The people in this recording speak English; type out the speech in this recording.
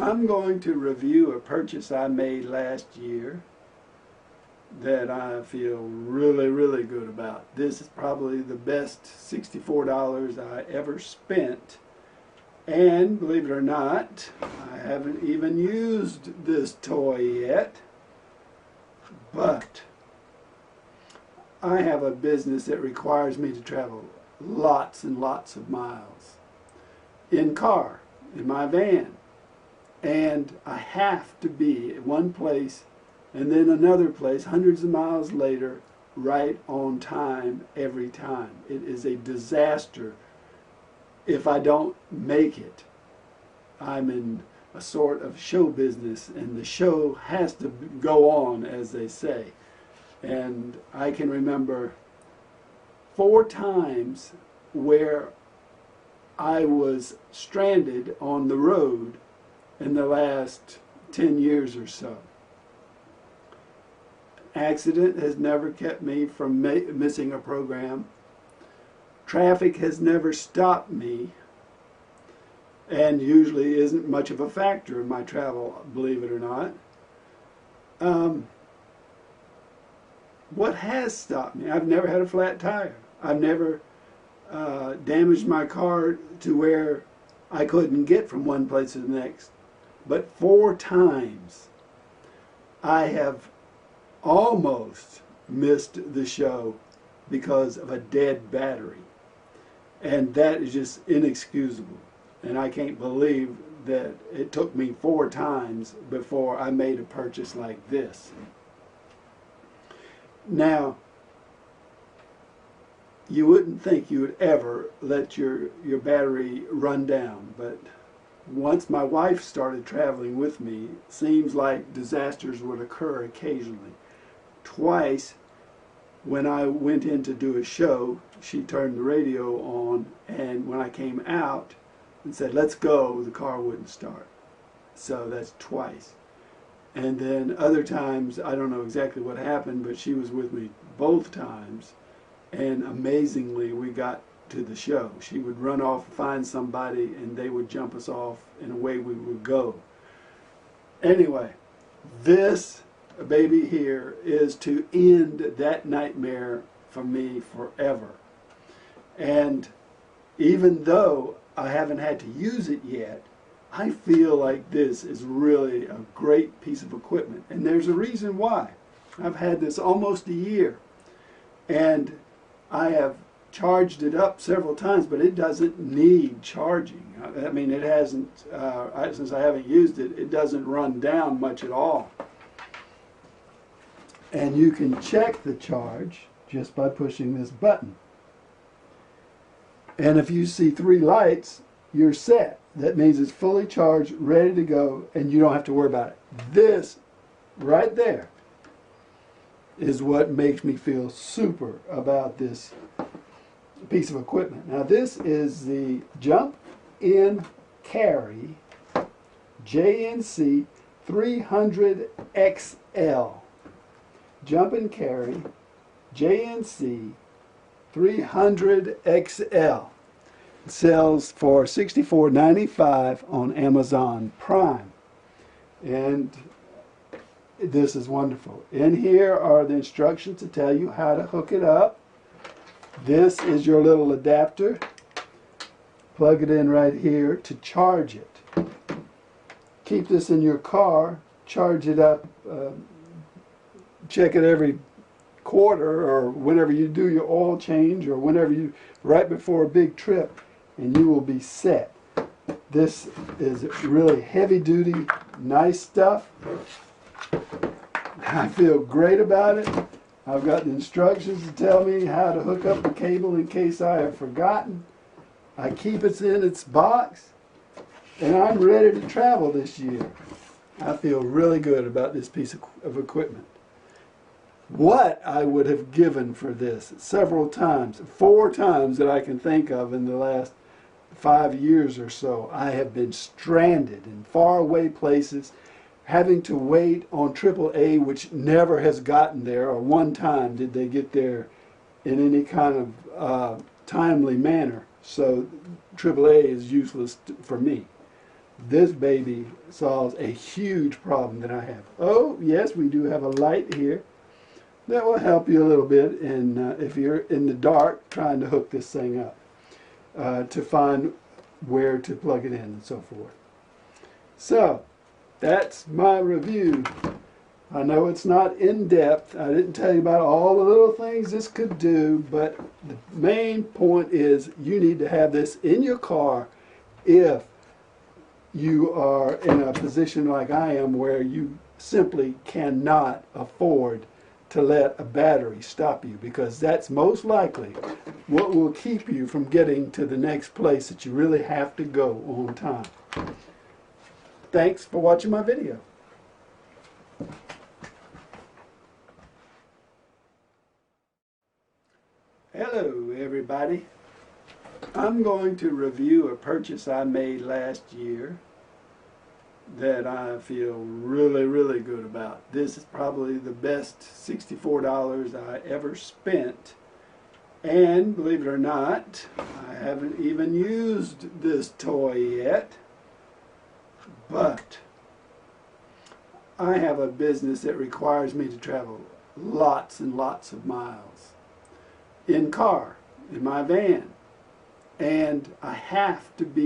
I'm going to review a purchase I made last year that I feel really, really good about. This is probably the best $64 I ever spent. And believe it or not, I haven't even used this toy yet. But I have a business that requires me to travel lots and lots of miles in car, in my van. And I have to be at one place and then another place hundreds of miles later, right on time every time. It is a disaster if I don't make it. I'm in a sort of show business, and the show has to go on, as they say. And I can remember 4 times where I was stranded on the road in the last 10 years or so. Accident has never kept me from missing a program. Traffic has never stopped me, and usually isn't much of a factor in my travel, believe it or not. What has stopped me? I've never had a flat tire. I've never damaged my car to where I couldn't get from one place to the next. But 4 times I have almost missed the show because of a dead battery. And that is just inexcusable. And I can't believe that it took me 4 times before I made a purchase like this. Now, you wouldn't think you would ever let your battery run down, but once my wife started traveling with me, it seems like disasters would occur occasionally. Twice, when I went in to do a show, she turned the radio on, and when I came out and said, "Let's go," the car wouldn't start. So that's twice. And then other times, I don't know exactly what happened, but she was with me both times, and amazingly, we got to the show. She would run off and find somebody, and they would jump us off, and away we would go. Anyway, this baby here is to end that nightmare for me forever. And even though I haven't had to use it yet, I feel like this is really a great piece of equipment. And there's a reason why. I've had this almost a year, and I have charged it up several times, but it doesn't need charging. I mean, it hasn't, since I haven't used it, it doesn't run down much at all. And you can check the charge just by pushing this button. And if you see 3 lights, you're set. That means it's fully charged, ready to go, and you don't have to worry about it. This right there is what makes me feel super about this piece of equipment. Now, this is the Jump In Carry JNC 300XL. Jump and Carry JNC 300XL. It sells for $64.95 on Amazon Prime. And this is wonderful. In here are the instructions to tell you how to hook it up. This is your little adapter. Plug it in right here to charge it. Keep this in your car, charge it up, check it every quarter or whenever you do your oil change or whenever you, right before a big trip, and you will be set. This is really heavy duty, nice stuff. I feel great about it. I've got the instructions to tell me how to hook up the cable in case I have forgotten. I keep it in its box, and I'm ready to travel this year. I feel really good about this piece of equipment. What I would have given for this several times, 4 times that I can think of in the last 5 years or so, I have been stranded in faraway places, having to wait on AAA, which never has gotten there, or one time did they get there in any kind of timely manner. So AAA is useless for me. This baby solves a huge problem that I have. Oh, yes, we do have a light here. That will help you a little bit if you're in the dark trying to hook this thing up, to find where to plug it in and so forth. So, that's my review. I know it's not in depth. I didn't tell you about all the little things this could do, but the main point is you need to have this in your car if you are in a position like I am where you simply cannot afford to let a battery stop you, because that's most likely what will keep you from getting to the next place that you really have to go on time. Thanks for watching my video. Hello everybody. I'm going to review a purchase I made last year that I feel really good about. This is probably the best $64 I ever spent, and believe it or not, I haven't even used this toy yet, but I have a business that requires me to travel lots and lots of miles in car, in my van, and I have to be